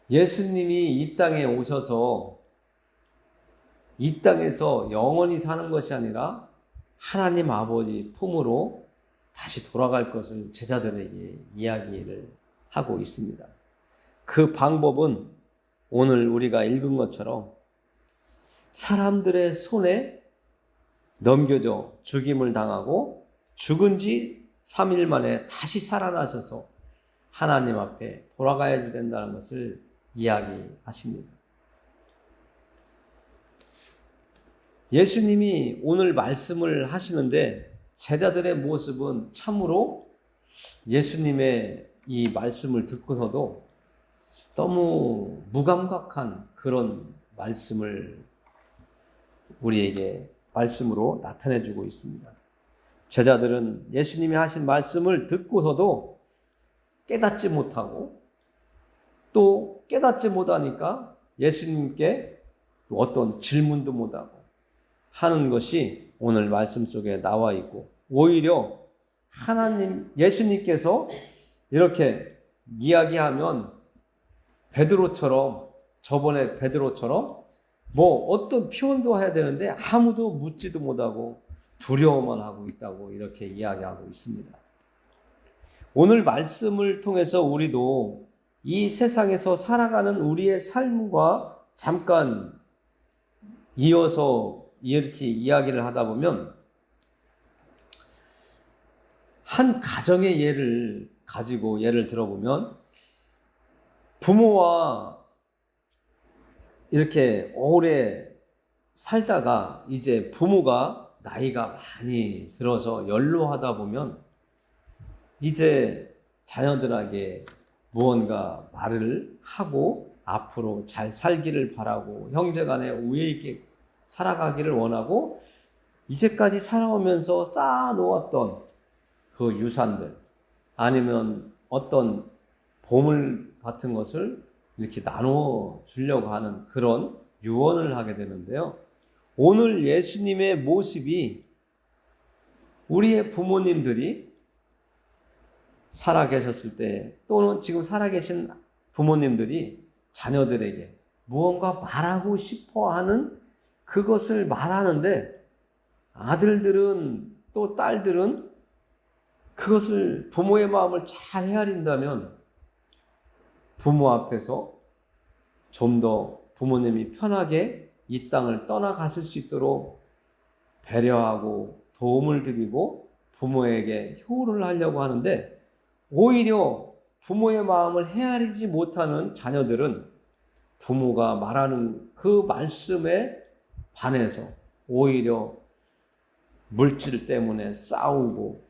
예수님이 이 땅에 오셔서 이 땅에서 영원히 사는 것이 아니라 하나님 아버지 품으로 다시 돌아갈 것을 제자들에게 이야기를 하고 있습니다. 그 방법은 오늘 우리가 읽은 것처럼 사람들의 손에 넘겨져 죽임을 당하고 죽은 지 3일 만에 다시 살아나셔서 하나님 앞에 돌아가야 된다는 것을 이야기하십니다. 예수님이 오늘 말씀을 하시는데 제자들의 모습은 참으로 예수님의 이 말씀을 듣고서도 너무 무감각한 그런 말씀을 우리에게 말씀으로 나타내주고 있습니다. 제자들은 예수님이 하신 말씀을 듣고서도 깨닫지 못하고 또 깨닫지 못하니까 예수님께 어떤 질문도 못하고 하는 것이 오늘 말씀 속에 나와 있고, 오히려 하나님, 예수님께서 이렇게 이야기하면 베드로처럼, 저번에 베드로처럼 뭐 어떤 표현도 해야 되는데 아무도 묻지도 못하고 두려워만 하고 있다고 이렇게 이야기하고 있습니다. 오늘 말씀을 통해서 우리도 이 세상에서 살아가는 우리의 삶과 잠깐 이어서 이렇게 이야기를 하다 보면 한 가정의 예를 가지고 예를 들어보면 부모와 이렇게 오래 살다가 이제 부모가 나이가 많이 들어서 연로하다 보면 이제 자녀들에게 무언가 말을 하고 앞으로 잘 살기를 바라고 형제간에 우애 있게 살아가기를 원하고 이제까지 살아오면서 쌓아놓았던 그 유산들 아니면 어떤 보물 같은 것을 이렇게 나눠 주려고 하는 그런 유언을 하게 되는데요. 오늘 예수님의 모습이 우리의 부모님들이 살아계셨을 때 또는 지금 살아계신 부모님들이 자녀들에게 무언가 말하고 싶어 하는 그것을 말하는데 아들들은 또 딸들은 그것을 부모의 마음을 잘 헤아린다면 부모 앞에서 좀 더 부모님이 편하게 이 땅을 떠나가실 수 있도록 배려하고 도움을 드리고 부모에게 효를 하려고 하는데 오히려 부모의 마음을 헤아리지 못하는 자녀들은 부모가 말하는 그 말씀에 반해서 오히려 물질 때문에 싸우고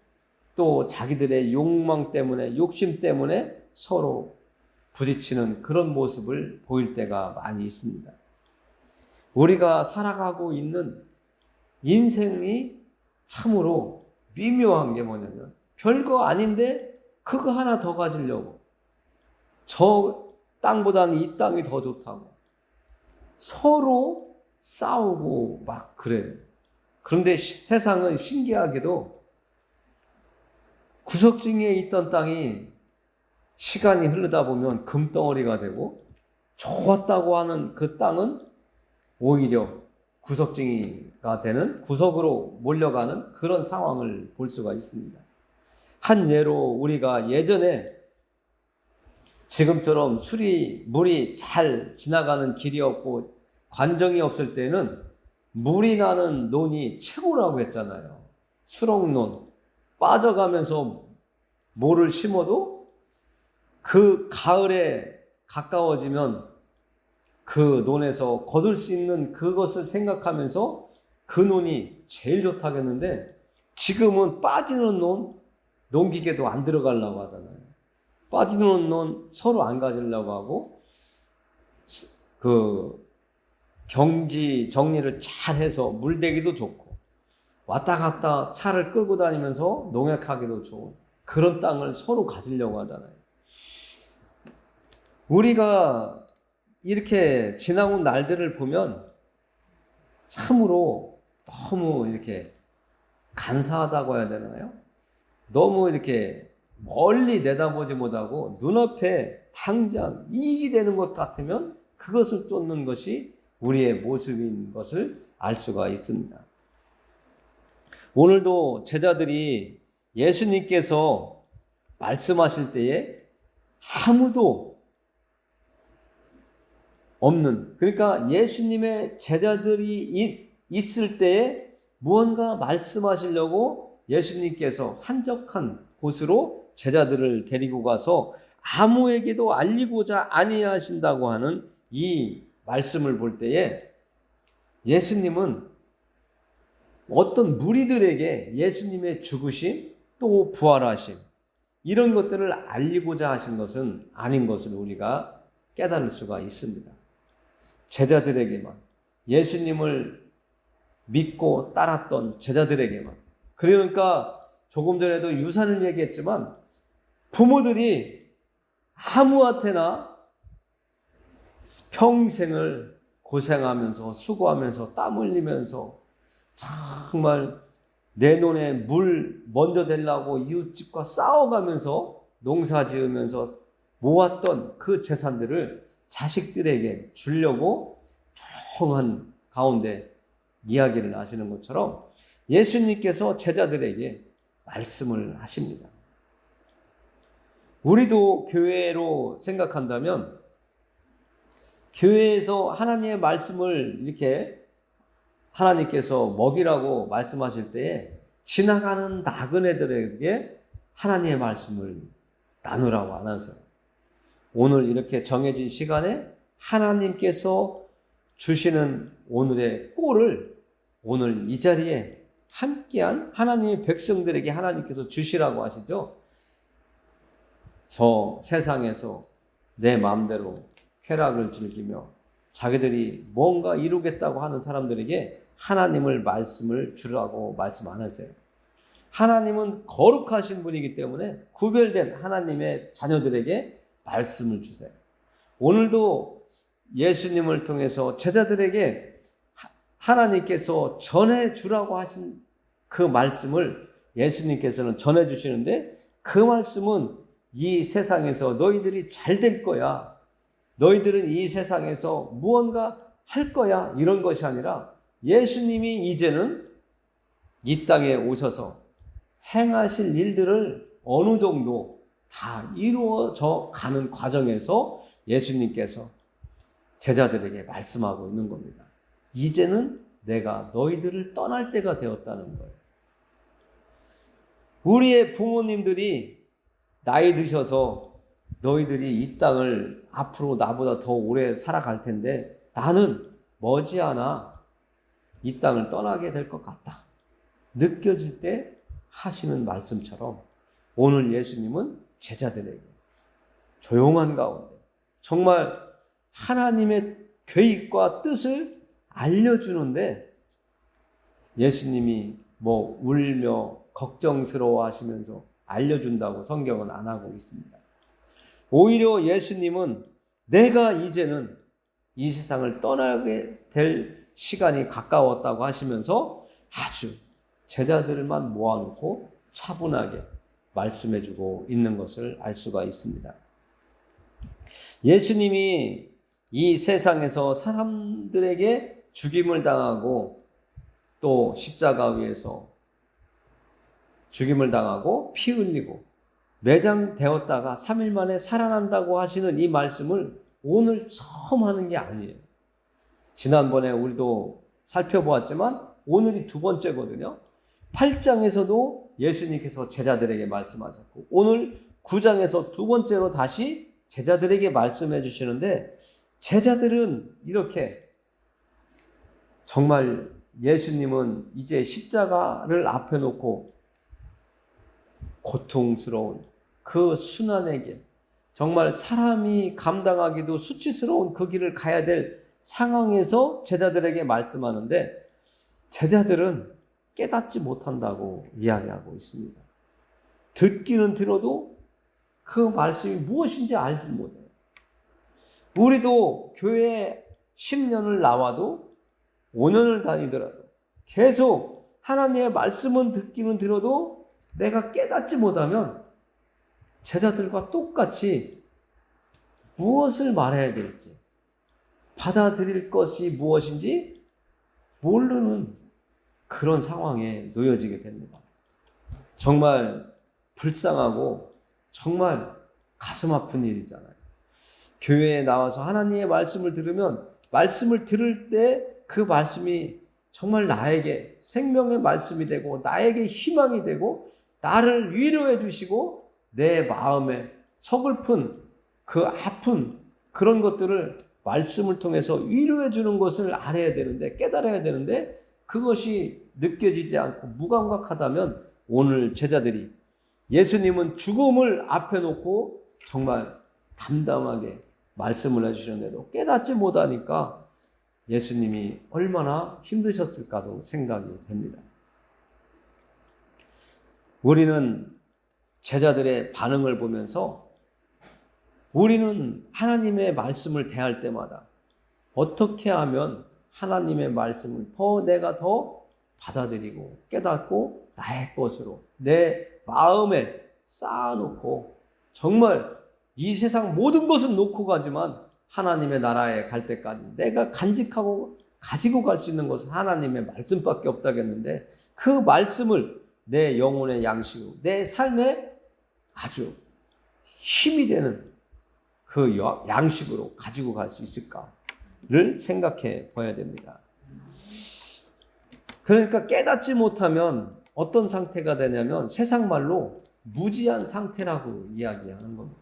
또 자기들의 욕망 때문에 욕심 때문에 서로 부딪히는 그런 모습을 보일 때가 많이 있습니다. 우리가 살아가고 있는 인생이 참으로 미묘한 게 뭐냐면 별거 아닌데 그거 하나 더 가지려고 저 땅보다는 이 땅이 더 좋다고 서로 싸우고 막 그래요. 그런데 세상은 신기하게도 구석지기에 있던 땅이 시간이 흐르다 보면 금덩어리가 되고 좋았다고 하는 그 땅은 오히려 구석지기가 되는 구석으로 몰려가는 그런 상황을 볼 수가 있습니다. 한 예로 우리가 예전에 지금처럼 물이 잘 지나가는 길이 없고 관정이 없을 때는 물이 나는 논이 최고라고 했잖아요. 수렁논 빠져가면서 모를 심어도 그 가을에 가까워지면 그 논에서 거둘 수 있는 그것을 생각하면서 그 논이 제일 좋다겠는데 지금은 빠지는 논, 농기계도 안 들어가려고 하잖아요. 빠지는 논 서로 안 가지려고 하고 그 경지 정리를 잘 해서 물대기도 좋고 왔다 갔다 차를 끌고 다니면서 농약하기도 좋은 그런 땅을 서로 가지려고 하잖아요. 우리가 이렇게 지나온 날들을 보면 참으로 너무 이렇게 간사하다고 해야 되나요? 너무 이렇게 멀리 내다보지 못하고 눈앞에 당장 이익이 되는 것 같으면 그것을 쫓는 것이 우리의 모습인 것을 알 수가 있습니다. 오늘도 제자들이 예수님께서 말씀하실 때에 아무도 없는, 그러니까 예수님의 제자들이 있을 때에 무언가 말씀하시려고 예수님께서 한적한 곳으로 제자들을 데리고 가서 아무에게도 알리고자 아니하신다고 하는 이 말씀을 볼 때에 예수님은 어떤 무리들에게 예수님의 죽으심 또 부활하심 이런 것들을 알리고자 하신 것은 아닌 것을 우리가 깨달을 수가 있습니다. 제자들에게만, 예수님을 믿고 따랐던 제자들에게만, 그러니까 조금 전에도 유산을 얘기했지만 부모들이 아무한테나 평생을 고생하면서 수고하면서 땀 흘리면서 정말 내 눈에 물 먼저 대려고 이웃집과 싸워가면서 농사 지으면서 모았던 그 재산들을 자식들에게 주려고 조용한 가운데 이야기를 하시는 것처럼 예수님께서 제자들에게 말씀을 하십니다. 우리도 교회로 생각한다면 교회에서 하나님의 말씀을 이렇게 하나님께서 먹이라고 말씀하실 때에 지나가는 나그네들에게 하나님의 말씀을 나누라고 안 하세요. 오늘 이렇게 정해진 시간에 하나님께서 주시는 오늘의 꼴을 오늘 이 자리에 함께한 하나님의 백성들에게 하나님께서 주시라고 하시죠. 저 세상에서 내 마음대로 쾌락을 즐기며 자기들이 뭔가 이루겠다고 하는 사람들에게 하나님을 말씀을 주라고 말씀 안 하세요. 하나님은 거룩하신 분이기 때문에 구별된 하나님의 자녀들에게 말씀을 주세요. 오늘도 예수님을 통해서 제자들에게 하나님께서 전해주라고 하신 그 말씀을 예수님께서는 전해주시는데 그 말씀은 이 세상에서 너희들이 잘 될 거야. 너희들은 이 세상에서 무언가 할 거야. 이런 것이 아니라 예수님이 이제는 이 땅에 오셔서 행하실 일들을 어느 정도 다 이루어져 가는 과정에서 예수님께서 제자들에게 말씀하고 있는 겁니다. 이제는 내가 너희들을 떠날 때가 되었다는 거예요. 우리의 부모님들이 나이 드셔서 너희들이 이 땅을 앞으로 나보다 더 오래 살아갈 텐데 나는 머지않아 이 땅을 떠나게 될 것 같다. 느껴질 때 하시는 말씀처럼 오늘 예수님은 제자들에게 조용한 가운데 정말 하나님의 계획과 뜻을 알려주는데 예수님이 뭐 울며 걱정스러워 하시면서 알려준다고 성경은 안 하고 있습니다. 오히려 예수님은 내가 이제는 이 세상을 떠나게 될 시간이 가까웠다고 하시면서 아주 제자들만 모아놓고 차분하게 말씀해주고 있는 것을 알 수가 있습니다. 예수님이 이 세상에서 사람들에게 죽임을 당하고 또 십자가 위에서 죽임을 당하고 피 흘리고 매장되었다가 3일 만에 살아난다고 하시는 이 말씀을 오늘 처음 하는 게 아니에요. 지난번에 우리도 살펴보았지만 오늘이 두 번째거든요. 8장에서도 예수님께서 제자들에게 말씀하셨고 오늘 9장에서 두 번째로 다시 제자들에게 말씀해 주시는데 제자들은 이렇게 정말 예수님은 이제 십자가를 앞에 놓고 고통스러운 그 순환의 길, 정말 사람이 감당하기도 수치스러운 그 길을 가야 될 상황에서 제자들에게 말씀하는데 제자들은 깨닫지 못한다고 이야기하고 있습니다. 듣기는 들어도 그 말씀이 무엇인지 알지 못해요. 우리도 교회 10년을 나와도 5년을 다니더라도 계속 하나님의 말씀은 듣기는 들어도 내가 깨닫지 못하면 제자들과 똑같이 무엇을 말해야 될지, 받아들일 것이 무엇인지 모르는 그런 상황에 놓여지게 됩니다. 정말 불쌍하고 정말 가슴 아픈 일이잖아요. 교회에 나와서 하나님의 말씀을 들으면 말씀을 들을 때 그 말씀이 정말 나에게 생명의 말씀이 되고 나에게 희망이 되고 나를 위로해 주시고 내 마음에 서글픈 그 아픈 그런 것들을 말씀을 통해서 위로해 주는 것을 알아야 되는데, 깨달아야 되는데, 그것이 느껴지지 않고 무감각하다면 오늘 제자들이 예수님은 죽음을 앞에 놓고 정말 담담하게 말씀을 해주셨는데도 깨닫지 못하니까 예수님이 얼마나 힘드셨을까도 생각이 됩니다. 우리는 제자들의 반응을 보면서 우리는 하나님의 말씀을 대할 때마다 어떻게 하면 하나님의 말씀을 내가 더 받아들이고 깨닫고 나의 것으로 내 마음에 쌓아놓고 정말 이 세상 모든 것은 놓고 가지만 하나님의 나라에 갈 때까지 내가 간직하고 가지고 갈 수 있는 것은 하나님의 말씀밖에 없다겠는데, 그 말씀을 내 영혼의 양식으로 내 삶에 아주 힘이 되는 그 양식으로 가지고 갈 수 있을까를 생각해 봐야 됩니다. 그러니까 깨닫지 못하면 어떤 상태가 되냐면 세상 말로 무지한 상태라고 이야기하는 겁니다.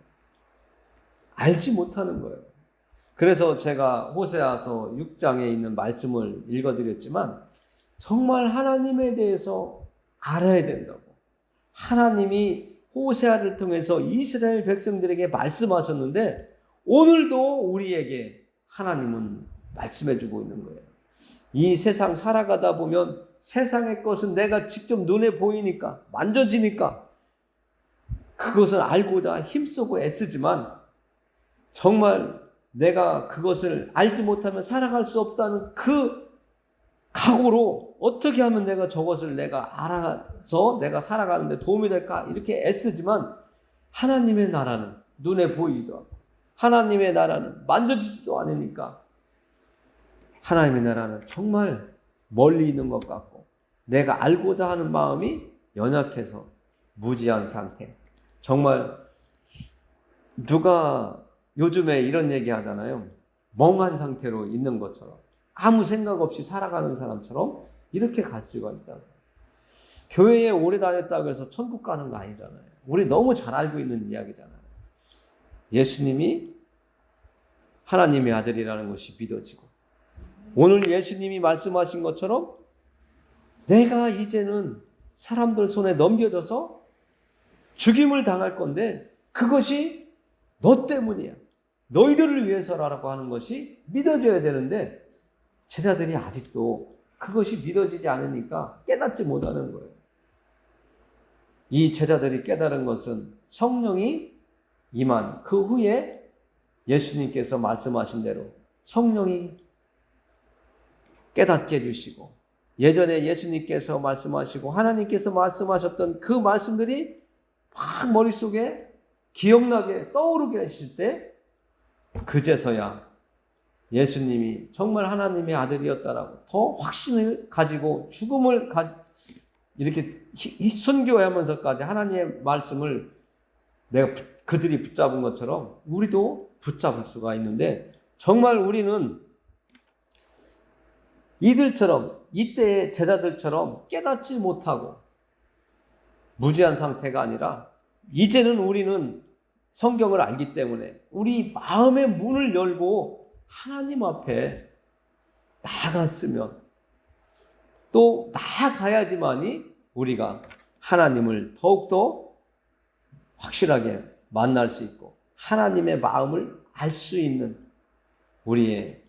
알지 못하는 거예요. 그래서 제가 호세아서 6장에 있는 말씀을 읽어드렸지만 정말 하나님에 대해서 알아야 된다고. 하나님이 호세아를 통해서 이스라엘 백성들에게 말씀하셨는데 오늘도 우리에게 하나님은 말씀해주고 있는 거예요. 이 세상 살아가다 보면 세상의 것은 내가 직접 눈에 보이니까, 만져지니까 그것을 알고자 힘쓰고 애쓰지만 정말 내가 그것을 알지 못하면 살아갈 수 없다는 그 각오로 어떻게 하면 내가 저것을 내가 알아서 내가 살아가는데 도움이 될까 이렇게 애쓰지만 하나님의 나라는 눈에 보이지도 않고 하나님의 나라는 만져지지도 않으니까 하나님의 나라는 정말 멀리 있는 것 같고 내가 알고자 하는 마음이 연약해서 무지한 상태. 정말 누가 요즘에 이런 얘기 하잖아요. 멍한 상태로 있는 것처럼 아무 생각 없이 살아가는 사람처럼 이렇게 갈 수가 있다고. 교회에 오래 다녔다고 해서 천국 가는 거 아니잖아요. 우리 너무 잘 알고 있는 이야기잖아요. 예수님이 하나님의 아들이라는 것이 믿어지고 오늘 예수님이 말씀하신 것처럼 내가 이제는 사람들 손에 넘겨져서 죽임을 당할 건데 그것이 너 때문이야. 너희들을 위해서라고 하는 것이 믿어져야 되는데 제자들이 아직도 그것이 믿어지지 않으니까 깨닫지 못하는 거예요. 이 제자들이 깨달은 것은 성령이 임한 그 후에 예수님께서 말씀하신 대로 성령이 깨닫게 해주시고 예전에 예수님께서 말씀하시고 하나님께서 말씀하셨던 그 말씀들이 막 머릿속에 기억나게 떠오르게 하실 때 그제서야 예수님이 정말 하나님의 아들이었다라고 더 확신을 가지고 죽음을 이렇게 순교하면서까지 하나님의 말씀을 내가 그들이 붙잡은 것처럼 우리도 붙잡을 수가 있는데 정말 우리는 이들처럼 이때의 제자들처럼 깨닫지 못하고 무지한 상태가 아니라 이제는 우리는 성경을 알기 때문에 우리 마음의 문을 열고 하나님 앞에 나아갔으면 또 나아가야지만이 우리가 하나님을 더욱더 확실하게 만날 수 있고 하나님의 마음을 알 수 있는 우리의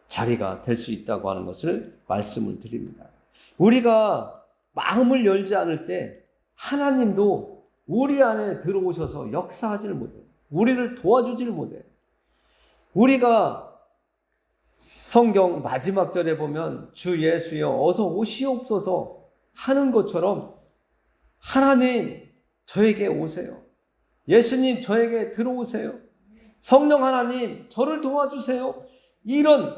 자리가 될 수 있다고 하는 것을 말씀을 드립니다. 우리가 마음을 열지 않을 때 하나님도 우리 안에 들어오셔서 역사하지를 못해요. 우리를 도와주지를 못해요. 우리가 성경 마지막 절에 보면 주 예수여 어서 오시옵소서 하는 것처럼 하나님 저에게 오세요. 예수님 저에게 들어오세요. 성령 하나님, 저를 도와주세요. 이런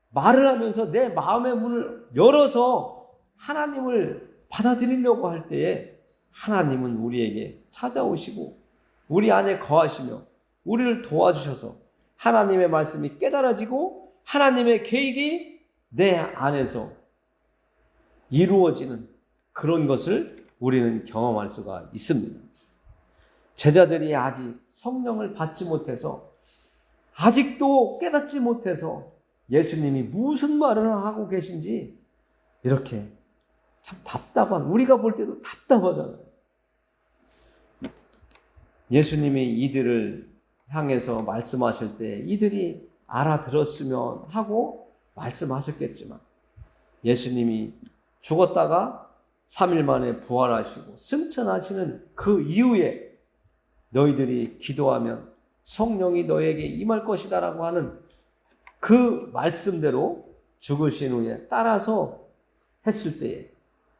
말을 하면서 내 마음의 문을 열어서 하나님을 받아들이려고 할 때에 하나님은 우리에게 찾아오시고 우리 안에 거하시며 우리를 도와주셔서 하나님의 말씀이 깨달아지고 하나님의 계획이 내 안에서 이루어지는 그런 것을 우리는 경험할 수가 있습니다. 제자들이 아직 성령을 받지 못해서 아직도 깨닫지 못해서 예수님이 무슨 말을 하고 계신지 이렇게 참 답답한, 우리가 볼 때도 답답하잖아요. 예수님이 이들을 향해서 말씀하실 때 이들이 알아들었으면 하고 말씀하셨겠지만 예수님이 죽었다가 3일 만에 부활하시고 승천하시는 그 이후에 너희들이 기도하면 성령이 너에게 임할 것이다라고 하는 그 말씀대로 죽으신 후에 따라서 했을 때에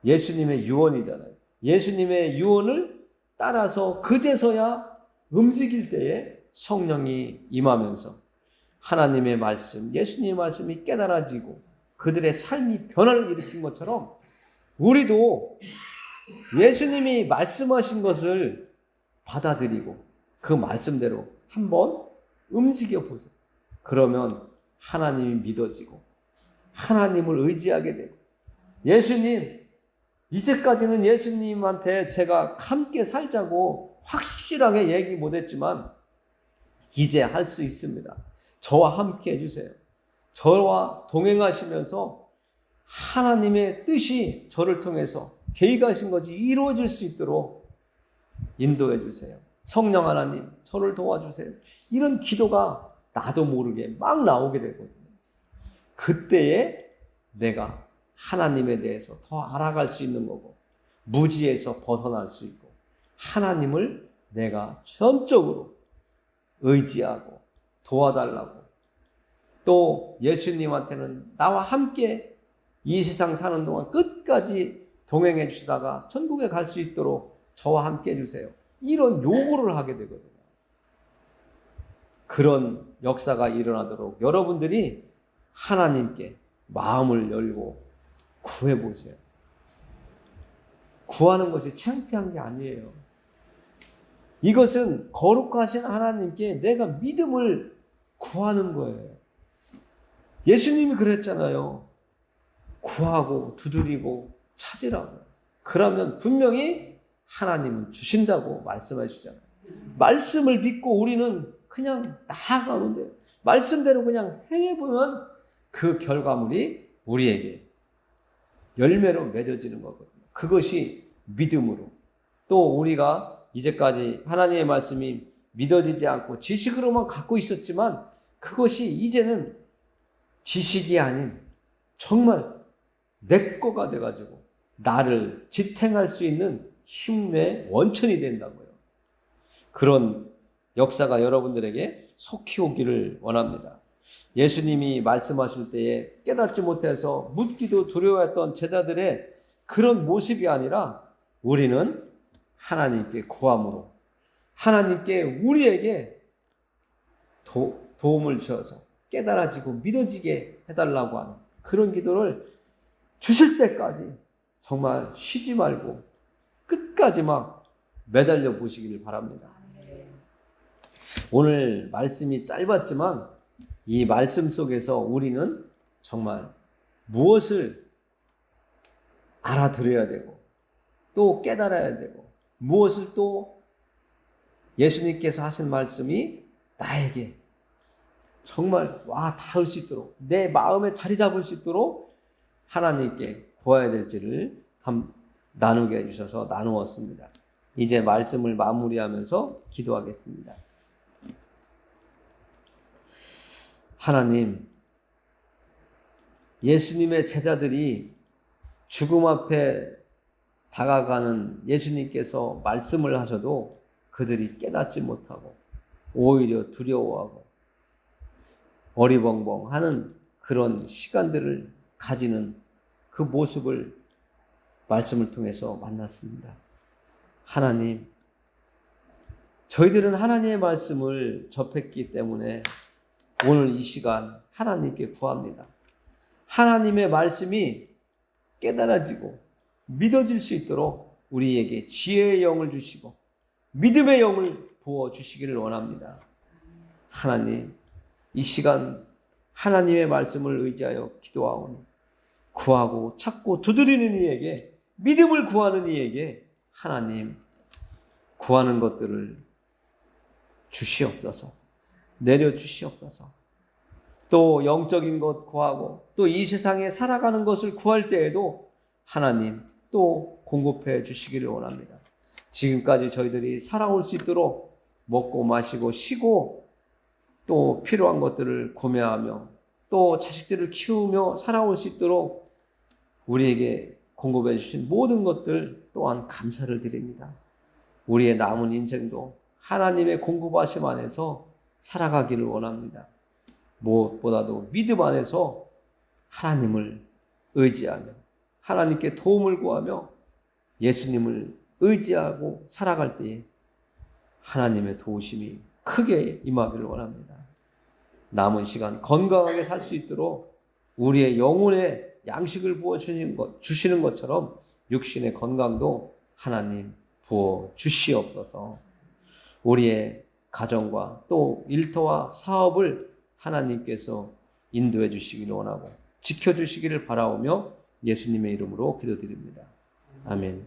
예수님의 유언이잖아요. 예수님의 유언을 따라서 그제서야 움직일 때에 성령이 임하면서 하나님의 말씀, 예수님의 말씀이 깨달아지고 그들의 삶이 변화를 일으킨 것처럼 우리도 예수님이 말씀하신 것을 받아들이고 그 말씀대로 한번 움직여 보세요. 그러면 하나님이 믿어지고 하나님을 의지하게 되고 예수님, 이제까지는 예수님한테 제가 함께 살자고 확실하게 얘기 못했지만 이제 할 수 있습니다. 저와 함께 해주세요. 저와 동행하시면서 하나님의 뜻이 저를 통해서 계획하신 것이 이루어질 수 있도록 인도해 주세요. 성령 하나님, 저를 도와주세요. 이런 기도가 나도 모르게 막 나오게 되거든요. 그때에 내가 하나님에 대해서 더 알아갈 수 있는 거고 무지에서 벗어날 수 있고 하나님을 내가 전적으로 의지하고 도와달라고 또 예수님한테는 나와 함께 이 세상 사는 동안 끝까지 동행해 주시다가 천국에 갈 수 있도록 저와 함께 해주세요. 이런 요구를 하게 되거든요. 그런 역사가 일어나도록 여러분들이 하나님께 마음을 열고 구해보세요. 구하는 것이 창피한 게 아니에요. 이것은 거룩하신 하나님께 내가 믿음을 구하는 거예요. 예수님이 그랬잖아요. 구하고 두드리고 찾으라고. 그러면 분명히 하나님은 주신다고 말씀해 주잖아요. 말씀을 믿고 우리는 그냥 나아가면 돼요. 말씀대로 그냥 행해보면 그 결과물이 우리에게 열매로 맺어지는 거거든요. 그것이 믿음으로. 또 우리가 이제까지 하나님의 말씀이 믿어지지 않고 지식으로만 갖고 있었지만 그것이 이제는 지식이 아닌 정말 내 거가 돼가지고 나를 지탱할 수 있는 힘의 원천이 된다고요. 그런 역사가 여러분들에게 속히 오기를 원합니다. 예수님이 말씀하실 때에 깨닫지 못해서 묻기도 두려워했던 제자들의 그런 모습이 아니라 우리는 하나님께 구함으로 하나님께 우리에게 도움을 주어서 깨달아지고 믿어지게 해달라고 하는 그런 기도를 주실 때까지 정말 쉬지 말고 끝까지 막 매달려 보시기를 바랍니다. 오늘 말씀이 짧았지만 이 말씀 속에서 우리는 정말 무엇을 알아들어야 되고 또 깨달아야 되고 무엇을 또 예수님께서 하신 말씀이 나에게 정말 와 닿을 수 있도록 내 마음에 자리 잡을 수 있도록 하나님께 구해야 될지를 나누게 해주셔서 나누었습니다. 이제 말씀을 마무리하면서 기도하겠습니다. 하나님, 예수님의 제자들이 죽음 앞에 다가가는 예수님께서 말씀을 하셔도 그들이 깨닫지 못하고 오히려 두려워하고 어리벙벙하는 그런 시간들을 가지는 그 모습을 말씀을 통해서 만났습니다. 하나님, 저희들은 하나님의 말씀을 접했기 때문에 오늘 이 시간 하나님께 구합니다. 하나님의 말씀이 깨달아지고 믿어질 수 있도록 우리에게 지혜의 영을 주시고 믿음의 영을 부어주시기를 원합니다. 하나님, 이 시간 하나님의 말씀을 의지하여 기도하오니 구하고 찾고 두드리는 이에게, 믿음을 구하는 이에게 하나님 구하는 것들을 주시옵소서, 내려주시옵소서. 또 영적인 것 구하고 또 이 세상에 살아가는 것을 구할 때에도 하나님 또 공급해 주시기를 원합니다. 지금까지 저희들이 살아올 수 있도록 먹고 마시고 쉬고 또 필요한 것들을 구매하며 또 자식들을 키우며 살아올 수 있도록 우리에게 공급해 주신 모든 것들 또한 감사를 드립니다. 우리의 남은 인생도 하나님의 공급하심 안에서 살아가기를 원합니다. 무엇보다도 믿음 안에서 하나님을 의지하며 하나님께 도움을 구하며 예수님을 의지하고 살아갈 때에 하나님의 도우심이 크게 임하기를 원합니다. 남은 시간 건강하게 살 수 있도록 우리의 영혼에 양식을 주시는 것처럼 육신의 건강도 하나님 부어 주시옵소서. 우리의 가정과 또 일터와 사업을 하나님께서 인도해 주시기를 원하고 지켜주시기를 바라오며 예수님의 이름으로 기도드립니다. 아멘.